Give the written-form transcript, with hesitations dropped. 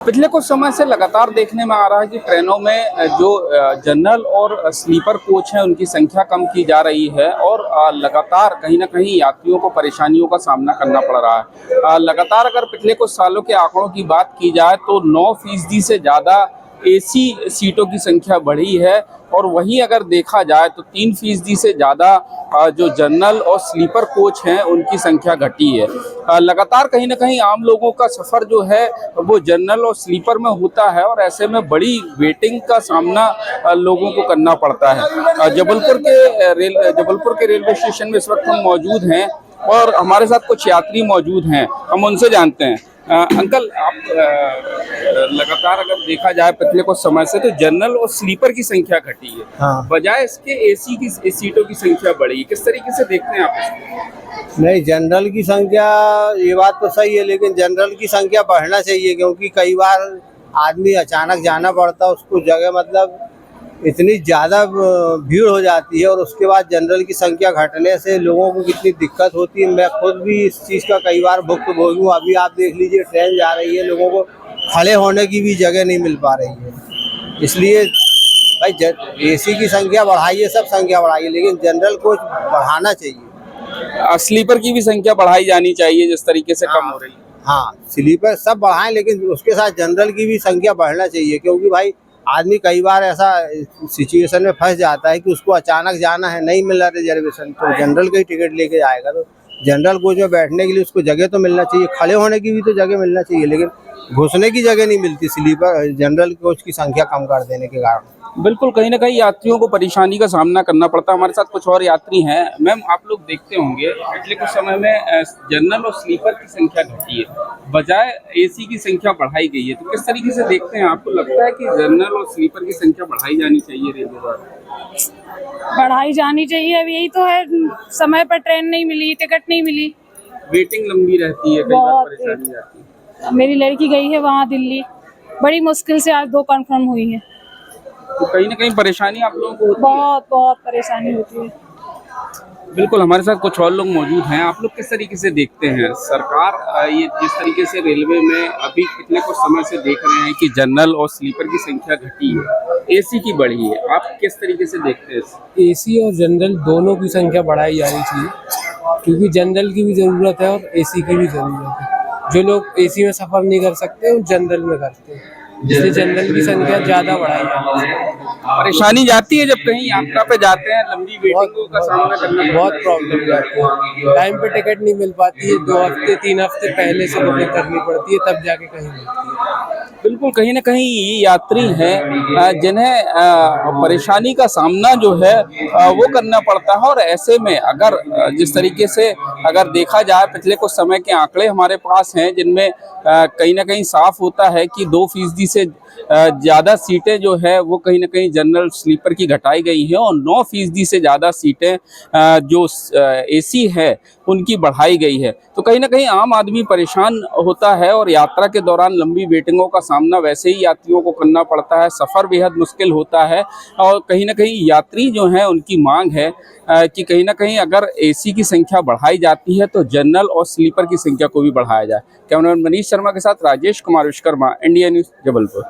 पिछले कुछ समय से लगातार देखने में आ रहा है कि ट्रेनों में जो जनरल और स्लीपर कोच हैं उनकी संख्या कम की जा रही है और लगातार कहीं ना कहीं यात्रियों को परेशानियों का सामना करना पड़ रहा है। लगातार अगर पिछले कुछ सालों के आंकड़ों की बात की जाए तो 9% से ज़्यादा एसी सीटों की संख्या बढ़ी है और वहीं अगर देखा जाए तो 3% से ज़्यादा जो जनरल और स्लीपर कोच हैं उनकी संख्या घटी है। लगातार कहीं ना कहीं आम लोगों का सफ़र जो है वो जनरल और स्लीपर में होता है और ऐसे में बड़ी वेटिंग का सामना लोगों को करना पड़ता है। जबलपुर के रेलवे स्टेशन में इस वक्त हम मौजूद हैं और हमारे साथ कुछ यात्री मौजूद हैं, हम उनसे जानते हैं। अंकल, आप लगातार अगर देखा जाए पिछले कुछ समय से तो जनरल और स्लीपर की संख्या घटी है, हाँ। बजाय इसके एसी की सीटों की संख्या बढ़ी। किस तरीके से देखते हैं आप इसको? नहीं, जनरल की संख्या, ये बात तो सही है, लेकिन जनरल की संख्या बढ़ना चाहिए क्योंकि कई बार आदमी अचानक जाना पड़ता है, उसको जगह मतलब इतनी ज़्यादा भीड़ हो जाती है और उसके बाद जनरल की संख्या घटने से लोगों को कितनी दिक्कत होती है। मैं खुद भी इस चीज़ का कई बार भुक्तभोगी हूँ। अभी आप देख लीजिए, ट्रेन जा रही है, लोगों को खड़े होने की भी जगह नहीं मिल पा रही है। इसलिए भाई एसी की संख्या बढ़ाइए, सब संख्या बढ़ाइए, लेकिन जनरल कोच बढ़ाना चाहिए। स्लीपर की भी संख्या बढ़ाई जानी चाहिए जिस तरीके से कम हो रही है। हाँ, स्लीपर सब बढ़ाएं, लेकिन उसके साथ जनरल की भी संख्या बढ़ना चाहिए क्योंकि भाई आदमी कई बार ऐसा सिचुएशन में फंस जाता है कि उसको अचानक जाना है, नहीं मिला रिजर्वेशन, तो जनरल का ही टिकट लेके जाएगा। तो जनरल कोच में बैठने के लिए उसको जगह तो मिलना चाहिए, खड़े होने की भी तो जगह मिलना चाहिए, लेकिन घुसने की जगह नहीं मिलती स्लीपर जनरल कोच की संख्या कम कर देने के कारण। बिल्कुल, कहीं ना कहीं यात्रियों को परेशानी का सामना करना पड़ता है। हमारे साथ कुछ और यात्री हैं। मैम, आप लोग देखते होंगे पिछले कुछ समय में जनरल और स्लीपर की संख्या घटी है, बजाय एसी की संख्या बढ़ाई गई है, तो किस तरीके से देखते हैं? आपको लगता है कि जनरल और स्लीपर की संख्या बढ़ाई जानी चाहिए रेलवे द्वारा? बढ़ाई जानी चाहिए। अब यही तो है, समय पर ट्रेन नहीं मिली, टिकट नहीं मिली, वेटिंग लंबी रहती है, कई बार बहुत। परेशानी आती है। मेरी लड़की गई है वहाँ दिल्ली, बड़ी मुश्किल से आज 2 कंफर्म हुई है। तो कहीं ना कहीं परेशानी आप लोगों को होती है। बहुत बहुत परेशानी होती है। बिल्कुल, हमारे साथ कुछ और लोग मौजूद हैं। आप लोग किस तरीके से देखते हैं सरकार ये जिस तरीके से रेलवे में अभी पिछले कुछ समय से देख रहे हैं कि जनरल और स्लीपर की संख्या घटी है, एसी की बढ़ी है, आप किस तरीके से देखते हैं? एसी और जनरल दोनों की संख्या बढ़ाई जानी चाहिए क्योंकि जनरल की भी ज़रूरत है और एसी की भी ज़रूरत है। जो लोग एसी में सफ़र नहीं कर सकते वो जनरल में करते हैं, इसलिए जनरल की संख्या ज़्यादा बढ़ाई जानी चाहिए। परेशानी जाती है जब कहीं यात्रा पे जाते हैं, लंबी वेटिंगों का सामना करना पड़ता बहुत है। प्रॉब्लम जाती है, टाइम पे टिकट नहीं मिल पाती है, 2 हफ्ते 3 हफ्ते पहले से बुकिंग करनी पड़ती है, तब जाके कहीं मिलती है। बिल्कुल, कहीं ना कहीं ये यात्री हैं जिन्हें परेशानी का सामना जो है वो करना पड़ता है। और ऐसे में अगर जिस तरीके से अगर देखा जाए, पिछले कुछ समय के आंकड़े हमारे पास हैं जिनमें कहीं ना कहीं साफ होता है कि 2% से ज़्यादा सीटें जो है वो कहीं ना कहीं जनरल स्लीपर की घटाई गई हैं और 9% से ज़्यादा सीटें जो एसी है उनकी बढ़ाई गई है। तो कहीं ना कहीं आम आदमी परेशान होता है और यात्रा के दौरान लंबी वेटिंगों का सामना वैसे ही यात्रियों को करना पड़ता है। सफ़र बेहद मुश्किल होता है और कहीं ना कहीं यात्री जो हैं उनकी मांग है कि कहीं ना कहीं अगर एसी की संख्या बढ़ाई जाती है तो जनरल और स्लीपर की संख्या को भी बढ़ाया जाए। कैमरामैन मनीष शर्मा के साथ राजेश कुमार विश्वकर्मा, इंडिया न्यूज़, जबलपुर।